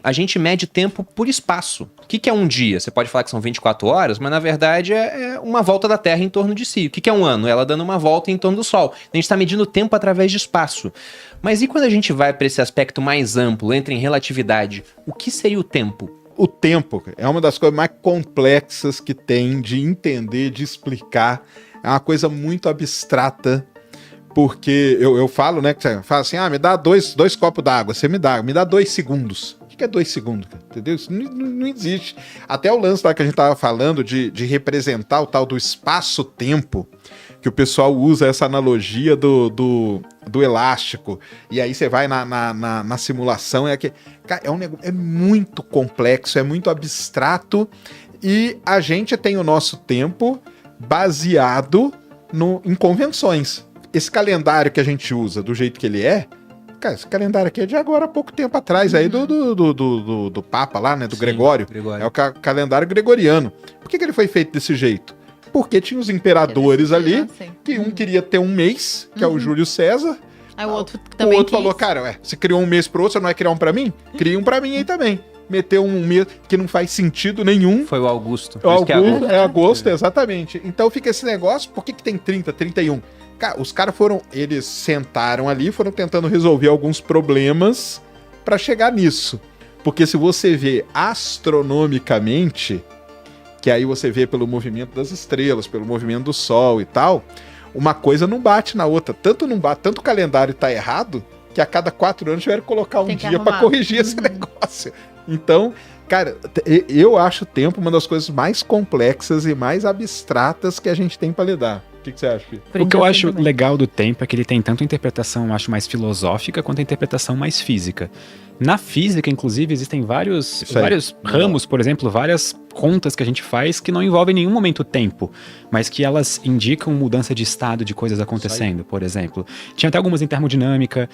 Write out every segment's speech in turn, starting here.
A gente mede tempo por espaço. O que é um dia? Você pode falar que são 24 horas, mas na verdade é uma volta da Terra em torno de si. O que é um ano? Ela dando uma volta em torno do Sol. A gente está medindo o tempo através de espaço. Mas e quando a gente vai para esse aspecto mais amplo, entra em relatividade, o que seria o tempo? O tempo é uma das coisas mais complexas que tem de entender, de explicar. É uma coisa muito abstrata, porque eu falo, né, que você fala assim, me dá dois copos d'água, você me dá 2 segundos. O que é 2 segundos, cara? Entendeu? Isso não existe. Até o lance lá que a gente tava falando de representar o tal do espaço-tempo, que o pessoal usa essa analogia do elástico, e aí você vai na simulação, cara, um negócio, é muito complexo, é muito abstrato, e a gente tem o nosso tempo baseado em convenções. Esse calendário que a gente usa, do jeito que ele é, cara, esse calendário aqui é de agora há pouco tempo atrás, aí do Papa lá, né, do Gregório. É o calendário gregoriano. Por que ele foi feito desse jeito? Porque tinha os imperadores ali, que um queria ter um mês, que é o Júlio César. Aí o outro também falou, cara, você criou um mês pro outro, você não vai criar um pra mim? Cria um pra mim aí também. Meteu um mês que não faz sentido nenhum. Foi o Augusto. Agosto, exatamente. Então fica esse negócio, por que tem 30, 31? Cara, os caras eles sentaram ali, foram tentando resolver alguns problemas pra chegar nisso. Porque se você vê astronomicamente, que aí você vê pelo movimento das estrelas, pelo movimento do Sol e tal, uma coisa não bate na outra. Tanto o calendário tá errado, que a cada 4 anos tiveram que colocar um dia pra corrigir esse negócio. Então, cara, eu acho o tempo uma das coisas mais complexas e mais abstratas que a gente tem pra lidar. O que você acha, Fih? O que eu acho legal do tempo é que ele tem tanto a interpretação, eu acho, mais filosófica, quanto a interpretação mais física. Na física, inclusive, existem vários ramos, por exemplo, várias contas que a gente faz que não envolvem em nenhum momento o tempo, mas que elas indicam mudança de estado de coisas acontecendo, por exemplo. Tinha até algumas em termodinâmica,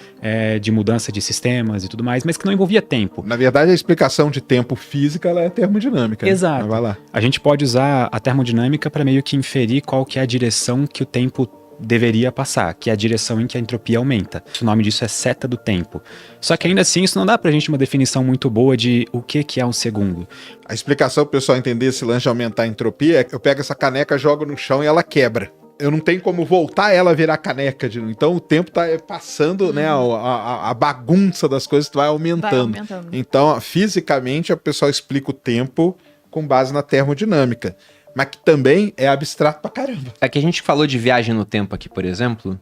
de mudança de sistemas e tudo mais, mas que não envolvia tempo. Na verdade, a explicação de tempo física ela é termodinâmica. Exato. Né? Vai lá. A gente pode usar a termodinâmica para meio que inferir qual que é a direção que o tempo deveria passar, que é a direção em que a entropia aumenta. O nome disso é seta do tempo. Só que ainda assim, isso não dá pra gente uma definição muito boa de o que é um segundo. A explicação pro pessoal entender esse lance de aumentar a entropia é que eu pego essa caneca, jogo no chão e ela quebra. Eu não tenho como voltar ela a virar caneca. Então o tempo tá passando, né? A bagunça das coisas vai aumentando. Então, fisicamente, o pessoal explica o tempo com base na termodinâmica. Mas que também é abstrato pra caramba. É que a gente falou de viagem no tempo aqui, por exemplo,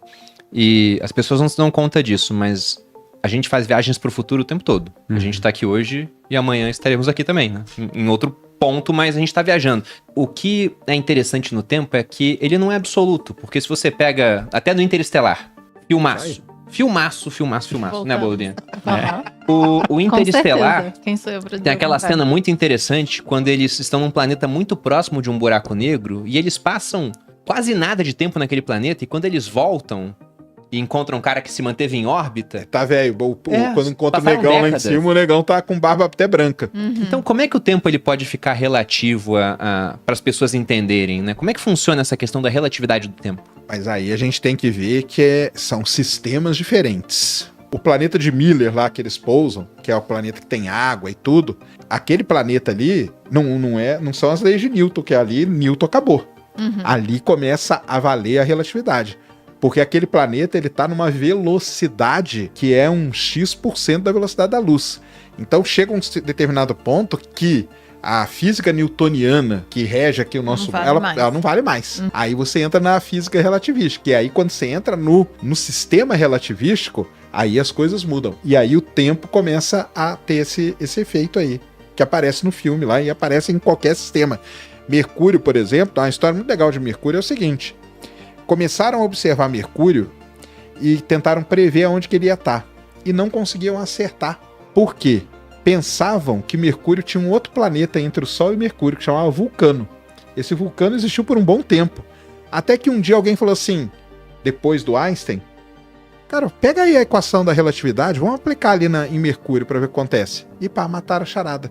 e as pessoas não se dão conta disso, mas a gente faz viagens pro futuro o tempo todo. A gente tá aqui hoje e amanhã estaremos aqui também, né? Em outro ponto, mas a gente tá viajando. O que é interessante no tempo é que ele não é absoluto, porque se você pega, até no Interestelar, filmaço, né, Boludinha? O Interestelar tem aquela cena muito interessante quando eles estão num planeta muito próximo de um buraco negro e eles passam quase nada de tempo naquele planeta e quando eles voltam e encontram um cara que se manteve em órbita... Tá velho, quando encontra o negão décadas lá em cima, o negão tá com barba até branca. Então como é que o tempo ele pode ficar relativo para as pessoas entenderem, né? Como é que funciona essa questão da relatividade do tempo? Mas aí a gente tem que ver que são sistemas diferentes. O planeta de Miller lá que eles pousam, que é o planeta que tem água e tudo, aquele planeta ali não são as leis de Newton, que ali Newton acabou. Ali começa a valer a relatividade. Porque aquele planeta ele tá numa velocidade que é um X% da velocidade da luz. Então chega um determinado ponto que a física newtoniana que rege aqui o nosso... ela não vale mais. Aí você entra na física relativística. E aí quando você entra no sistema relativístico, aí as coisas mudam. E aí o tempo começa a ter esse efeito aí, que aparece no filme lá e aparece em qualquer sistema. Mercúrio, por exemplo, uma história muito legal de Mercúrio é o seguinte. Começaram a observar Mercúrio e tentaram prever aonde que ele ia estar. E não conseguiam acertar. Por quê? Pensavam que Mercúrio tinha um outro planeta entre o Sol e Mercúrio, que chamava Vulcano. Esse Vulcano existiu por um bom tempo. Até que um dia alguém falou assim, depois do Einstein, cara, pega aí a equação da relatividade, vamos aplicar ali em Mercúrio para ver o que acontece. E pá, mataram a charada.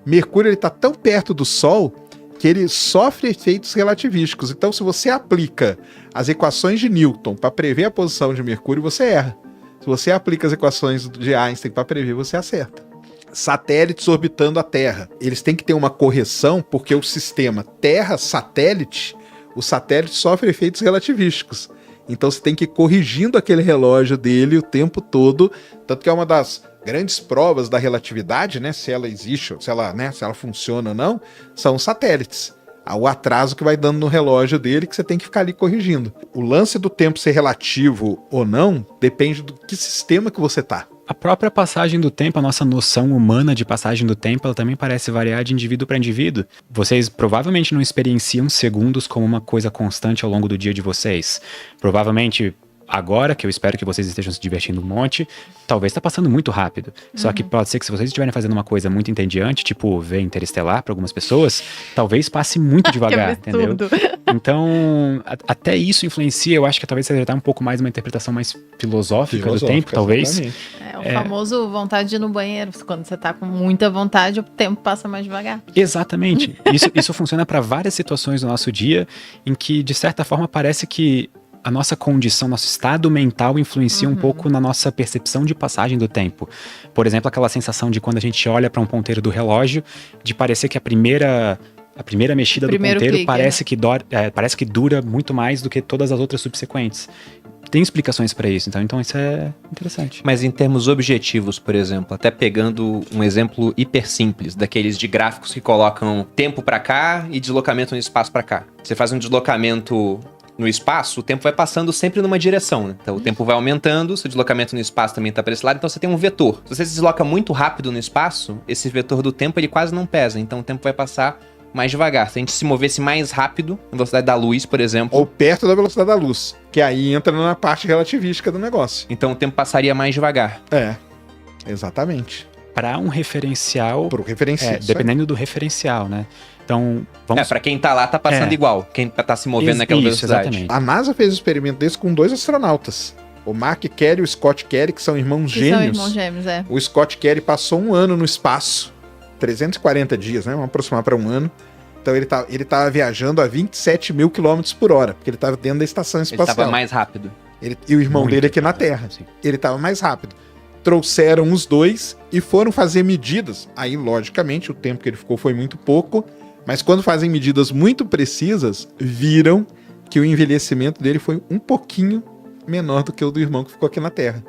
Mercúrio está tão perto do Sol que ele sofre efeitos relativísticos. Então, se você aplica as equações de Newton para prever a posição de Mercúrio, você erra. Se você aplica as equações de Einstein para prever, você acerta. satélites orbitando a Terra. Eles têm que ter uma correção, porque o sistema Terra-satélite, o satélite sofre efeitos relativísticos. Então você tem que ir corrigindo aquele relógio dele o tempo todo, tanto que é uma das grandes provas da relatividade, né, se ela existe, se ela funciona ou não, são os satélites. O atraso que vai dando no relógio dele que você tem que ficar ali corrigindo. O lance do tempo ser relativo ou não depende do que sistema que você tá. A própria passagem do tempo, a nossa noção humana de passagem do tempo, ela também parece variar de indivíduo para indivíduo. Vocês provavelmente não experienciam segundos como uma coisa constante ao longo do dia de vocês. Provavelmente, agora, que eu espero que vocês estejam se divertindo um monte, talvez tá passando muito rápido. Só que pode ser que se vocês estiverem fazendo uma coisa muito entediante, tipo ver Interestelar para algumas pessoas, talvez passe muito devagar, entendeu? Então, até isso influencia, eu acho que talvez seja um pouco mais uma interpretação mais filosófica do tempo, talvez. É o famoso vontade de ir no banheiro. Quando você tá com muita vontade, o tempo passa mais devagar. Exatamente. Isso funciona para várias situações do nosso dia, em que, de certa forma, parece que a nossa condição, nosso estado mental influencia um pouco na nossa percepção de passagem do tempo. Por exemplo, aquela sensação de quando a gente olha para um ponteiro do relógio, de parecer que a primeira mexida do ponteiro parece que dura muito mais do que todas as outras subsequentes. Tem explicações para isso, então isso é interessante. Mas em termos objetivos, por exemplo, até pegando um exemplo hiper simples, daqueles de gráficos que colocam tempo para cá e deslocamento no espaço para cá. Você faz um deslocamento no espaço, o tempo vai passando sempre numa direção, né? Então o tempo vai aumentando, seu deslocamento no espaço também tá para esse lado, então você tem um vetor. Se você se desloca muito rápido no espaço, esse vetor do tempo ele quase não pesa, então o tempo vai passar mais devagar. Se a gente se movesse mais rápido, na velocidade da luz, por exemplo... Ou perto da velocidade da luz, que aí entra na parte relativística do negócio. Então o tempo passaria mais devagar. É, exatamente. Para um referencial... Pro referencial. Dependendo do referencial, né? Então, pra quem tá lá, tá passando igual. Quem tá se movendo naquela velocidade. Exatamente. A NASA fez um experimento desse com 2 astronautas. O Mark Kelly e o Scott Kelly, que são irmãos gêmeos. São irmãos gêmeos, é. O Scott Kelly passou 1 ano no espaço. 340 dias, né? Vamos aproximar para 1 ano. Então ele tava viajando a 27 mil quilômetros por hora, porque ele tava dentro da estação espacial. Ele tava mais rápido. E o irmão dele aqui na Terra. Sim. Ele tava mais rápido. Trouxeram os dois e foram fazer medidas. Aí, logicamente, o tempo que ele ficou foi muito pouco. Mas quando fazem medidas muito precisas, viram que o envelhecimento dele foi um pouquinho menor do que o do irmão que ficou aqui na Terra.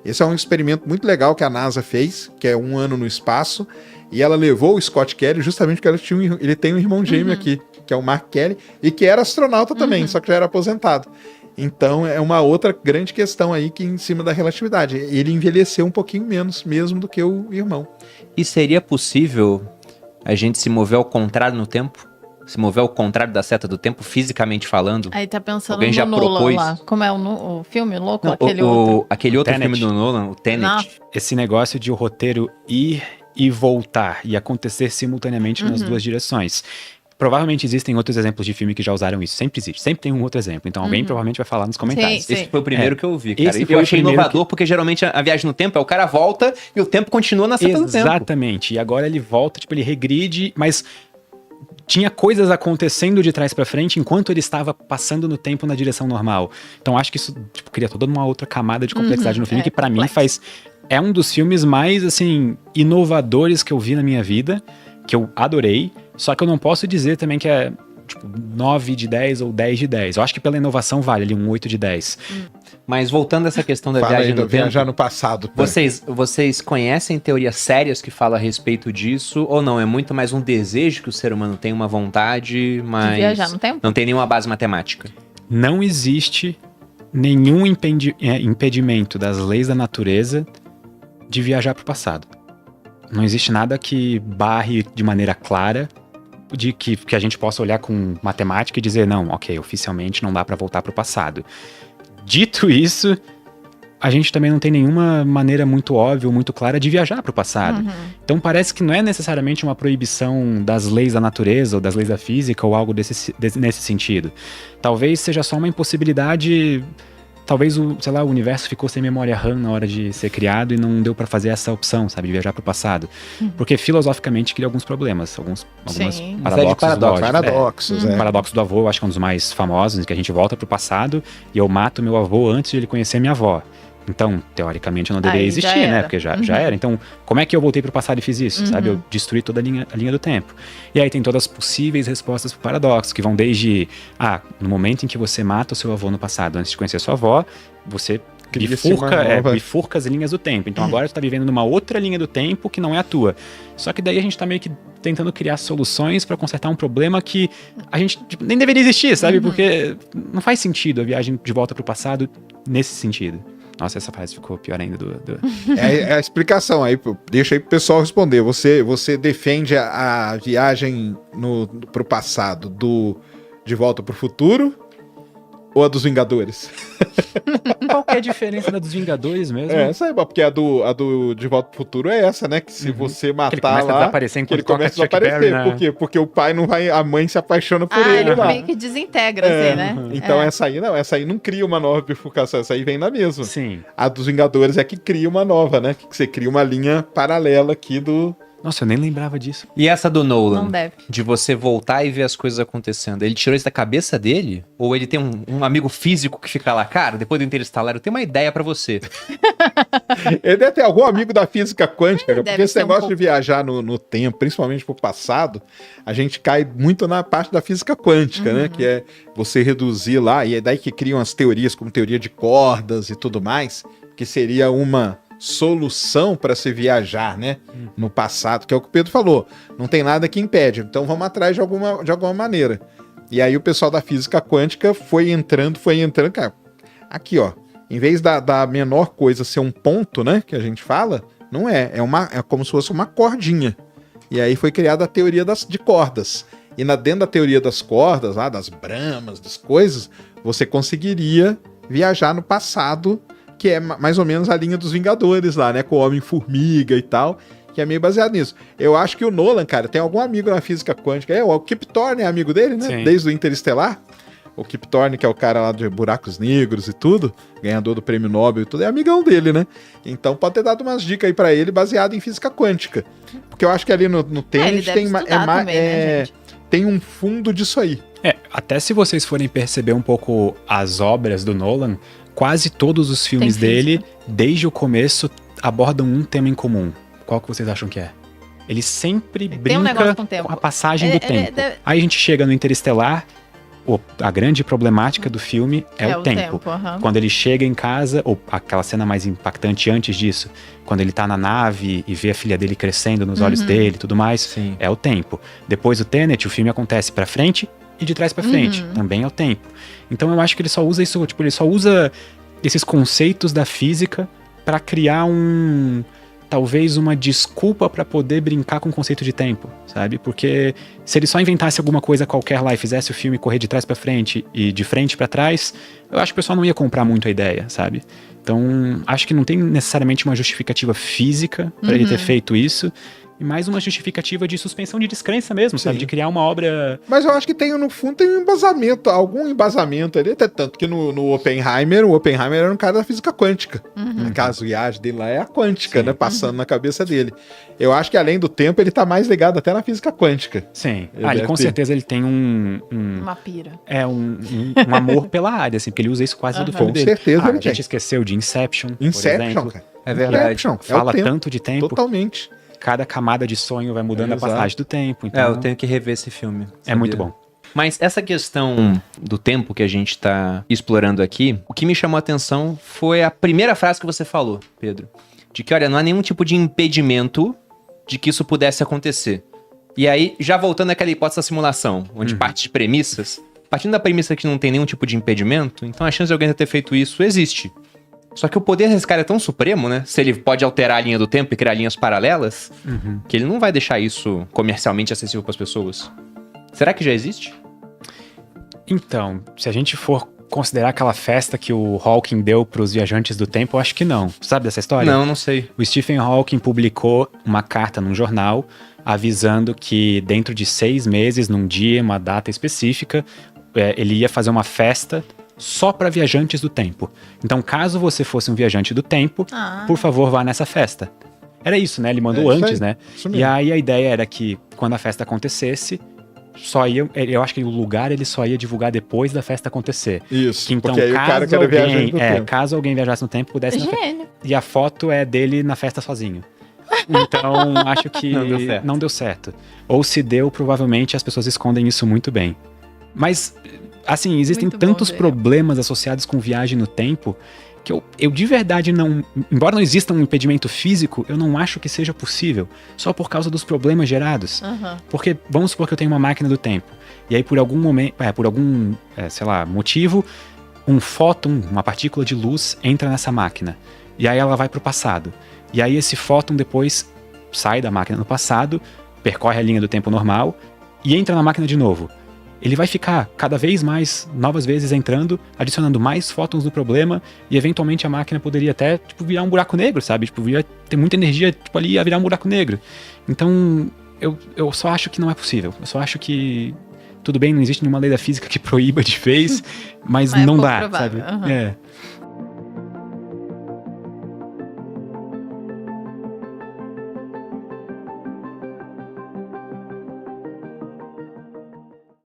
Esse é um experimento muito legal que a NASA fez, que é 1 ano no espaço, e ela levou o Scott Kelly justamente porque ele tem um irmão gêmeo aqui, que é o Mark Kelly, e que era astronauta também, só que já era aposentado. Então é uma outra grande questão aí que em cima da relatividade. Ele envelheceu um pouquinho menos mesmo do que o irmão. E seria possível a gente se mover ao contrário no tempo? Se mover ao contrário da seta do tempo, fisicamente falando? Aí tá pensando alguém no já Nolan propôs? lá. Como é o filme louco? Não, aquele outro Tenet. filme do Nolan, o Tenet. Não. Esse negócio de o roteiro ir e voltar e acontecer simultaneamente nas duas direções. Provavelmente existem outros exemplos de filme que já usaram isso. Sempre existe. Sempre tem um outro exemplo. Então alguém provavelmente vai falar nos comentários. Sim. Esse foi o primeiro que eu vi, cara. Esse E foi eu o achei primeiro inovador, porque geralmente a viagem no tempo é o cara volta e o tempo continua na seta do tempo. Exatamente. E agora ele volta, tipo, ele regride, mas tinha coisas acontecendo de trás pra frente enquanto ele estava passando no tempo na direção normal. Então acho que isso cria toda uma outra camada de complexidade no filme que pra mim é um dos filmes mais, assim, inovadores que eu vi na minha vida, que eu adorei, só que eu não posso dizer também que é tipo 9 de 10 ou 10 de 10. Eu acho que pela inovação vale ali um 8 de 10. Mas voltando a essa questão da Fala viagem aí, no tempo, viajar no passado. vocês conhecem teorias sérias que falam a respeito disso ou não? É muito mais um desejo que o ser humano tem, uma vontade, mas De viajar no tempo? não tem nenhuma base matemática. Não existe nenhum impedimento das leis da natureza de viajar pro passado. Não existe nada que barre de maneira clara de que a gente possa olhar com matemática e dizer, não, ok, oficialmente não dá pra voltar pro passado. Dito isso, a gente também não tem nenhuma maneira muito óbvia ou muito clara de viajar pro passado. Então parece que não é necessariamente uma proibição das leis da natureza ou das leis da física ou algo nesse sentido. Talvez seja só uma impossibilidade. Talvez o universo ficou sem memória RAM na hora de ser criado e não deu pra fazer essa opção, sabe, de viajar pro passado. Porque filosoficamente cria alguns problemas, alguns Sim. paradoxos lógicos. Paradoxos, O paradoxo do avô, eu acho que é um dos mais famosos, em que a gente volta pro passado e eu mato meu avô antes de ele conhecer minha avó. Então, teoricamente, eu não deveria Aí já existir, né? era. Porque já era. Então, como é que eu voltei pro passado e fiz isso, sabe? Eu destruí toda a linha do tempo. E aí tem todas as possíveis respostas pro paradoxo, que vão desde, no momento em que você mata o seu avô no passado, antes de conhecer sua avó, você bifurca as linhas do tempo. Então agora tu tá vivendo numa outra linha do tempo que não é a tua. Só que daí a gente tá meio que tentando criar soluções pra consertar um problema que a gente nem deveria existir, sabe? Porque não faz sentido a viagem de volta pro passado nesse sentido. Nossa, essa frase ficou pior ainda É a explicação aí, deixa aí pro pessoal responder. Você defende a viagem pro passado De Volta pro Futuro ou a dos Vingadores? Qual que é a diferença da dos Vingadores mesmo? Essa aí, porque a do De Volta pro Futuro é essa, né? Que se você matar ele começa lá, a desaparecer enquanto ele começa a toca Chuck desaparecer. Berry, né? Por quê? Porque o pai não vai, a mãe se apaixona por ele ele lá. meio que desintegra, assim, né? Então essa aí não cria uma nova bifurcação, essa aí vem na mesma. Sim. A dos Vingadores é que cria uma nova, né? Que você cria uma linha paralela aqui do... Nossa, eu nem lembrava disso. E essa do Nolan? Não deve. De você voltar e ver as coisas acontecendo. Ele tirou isso da cabeça dele? Ou ele tem um amigo físico que fica lá? Cara, depois do Interestelar, eu tenho uma ideia pra você. Ele deve ter algum amigo da física quântica, Ele porque deve esse ser negócio um de viajar no tempo, principalmente pro passado, a gente cai muito na parte da física quântica, né? Que é você reduzir lá, e é daí que criam as teorias, como teoria de cordas e tudo mais, que seria uma solução para se viajar, né? No passado, que é o que o Pedro falou. Não tem nada que impede, então vamos atrás de alguma maneira. E aí o pessoal da física quântica foi entrando, cara. Aqui, ó, em vez da menor coisa ser um ponto, né, que a gente fala, não é como se fosse uma cordinha. E aí foi criada a teoria de cordas. E dentro da teoria das cordas, lá das bramas, das coisas, você conseguiria viajar no passado, que é mais ou menos a linha dos Vingadores lá, né, com o Homem-Formiga e tal, que é meio baseado nisso. Eu acho que o Nolan, cara, tem algum amigo na física quântica. O Kip Thorne é amigo dele, né? Sim. Desde o Interestelar. O Kip Thorne, que é o cara lá de Buracos Negros e tudo, ganhador do prêmio Nobel e tudo, é amigão dele, né? Então pode ter dado umas dicas aí pra ele baseado em física quântica. Porque eu acho que ali no Tenet ele deve estudar também, né, gente? Tem um fundo disso aí. Até se vocês forem perceber um pouco as obras do Nolan, quase todos os filmes dele, desde o começo, abordam um tema em comum. Qual que vocês acham que é? Ele sempre brinca negócio com o tempo. a passagem do tempo. Aí a gente chega no Interestelar, a grande problemática do filme é o tempo. Quando ele chega em casa, ou aquela cena mais impactante antes disso, quando ele tá na nave e vê a filha dele crescendo nos olhos dele e tudo mais, Sim. é o tempo. Depois do Tenet, o filme acontece pra frente e de trás pra frente, também é o tempo. Então eu acho que ele só usa isso, ele só usa esses conceitos da física pra criar talvez uma desculpa pra poder brincar com o conceito de tempo, sabe? Porque se ele só inventasse alguma coisa qualquer lá e fizesse o filme correr de trás pra frente e de frente pra trás, eu acho que o pessoal não ia comprar muito a ideia, sabe? Então, acho que não tem necessariamente uma justificativa física pra ele ter feito isso, e mais uma justificativa de suspensão de descrença mesmo, sabe? De criar uma obra... Mas eu acho que no fundo tem um embasamento, algum embasamento ali, até tanto que no Oppenheimer, o Oppenheimer era um cara da física quântica. Aquelas viagens dele lá é a quântica, né? Passando na cabeça dele. Eu acho que além do tempo, ele tá mais ligado até na física quântica. Sim. Ele com certeza ele tem uma pira. Um amor pela área, assim, porque ele usa isso quase todo filme dele. Com certeza ele a gente esqueceu de Inception, por Inception, exemplo. cara. É verdade. Inception, Fala o tempo. tanto de tempo. Totalmente. Cada camada de sonho vai mudando a passagem do tempo. Então eu tenho que rever esse filme. É muito bom. Mas essa questão do tempo que a gente tá explorando aqui, o que me chamou a atenção foi a primeira frase que você falou, Pedro. De que, olha, não há nenhum tipo de impedimento de que isso pudesse acontecer. E aí, já voltando àquela hipótese da simulação, onde parte de premissas, partindo da premissa que não tem nenhum tipo de impedimento, então a chance de alguém ter feito isso existe. Só que o poder desse cara é tão supremo, né? Se ele pode alterar a linha do tempo e criar linhas paralelas, que ele não vai deixar isso comercialmente acessível para as pessoas. Será que já existe? Então, se a gente for considerar aquela festa que o Hawking deu para os viajantes do tempo, eu acho que não. Sabe dessa história? Não sei. O Stephen Hawking publicou uma carta num jornal avisando que dentro de 6 meses, num dia, uma data específica, ele ia fazer uma festa só para viajantes do tempo. Então, caso você fosse um viajante do tempo, por favor, vá nessa festa. Era isso, né? Ele mandou antes, né? E aí a ideia era que quando a festa acontecesse, eu acho que o lugar ele só ia divulgar depois da festa acontecer. Isso, Que então, porque aí o cara quer viajar no tempo. caso alguém viajasse no tempo, pudesse... Gênio. E a foto é dele na festa sozinho. Então, acho que não deu certo. Ou se deu, provavelmente as pessoas escondem isso muito bem. Mas, assim, existem Muito bom, tantos Daniel. problemas associados com viagem no tempo que eu de verdade não... Embora não exista um impedimento físico, eu não acho que seja possível. Só por causa dos problemas gerados. Aham. Porque, vamos supor que eu tenho uma máquina do tempo. E aí, por algum momento, sei lá, motivo, um fóton, uma partícula de luz, entra nessa máquina. E aí ela vai pro passado. E aí esse fóton depois sai da máquina no passado, percorre a linha do tempo normal e entra na máquina de novo. Ele vai ficar cada vez mais, novas vezes entrando, adicionando mais fótons do problema e eventualmente a máquina poderia até, tipo, virar um buraco negro, sabe? Tipo, ia ter muita energia, tipo, ali ia virar um buraco negro. Então, eu só acho que não é possível. Eu só acho que, tudo bem, não existe nenhuma lei da física que proíba de vez, mas Mas é não pouco dá, provável, sabe? aham. É.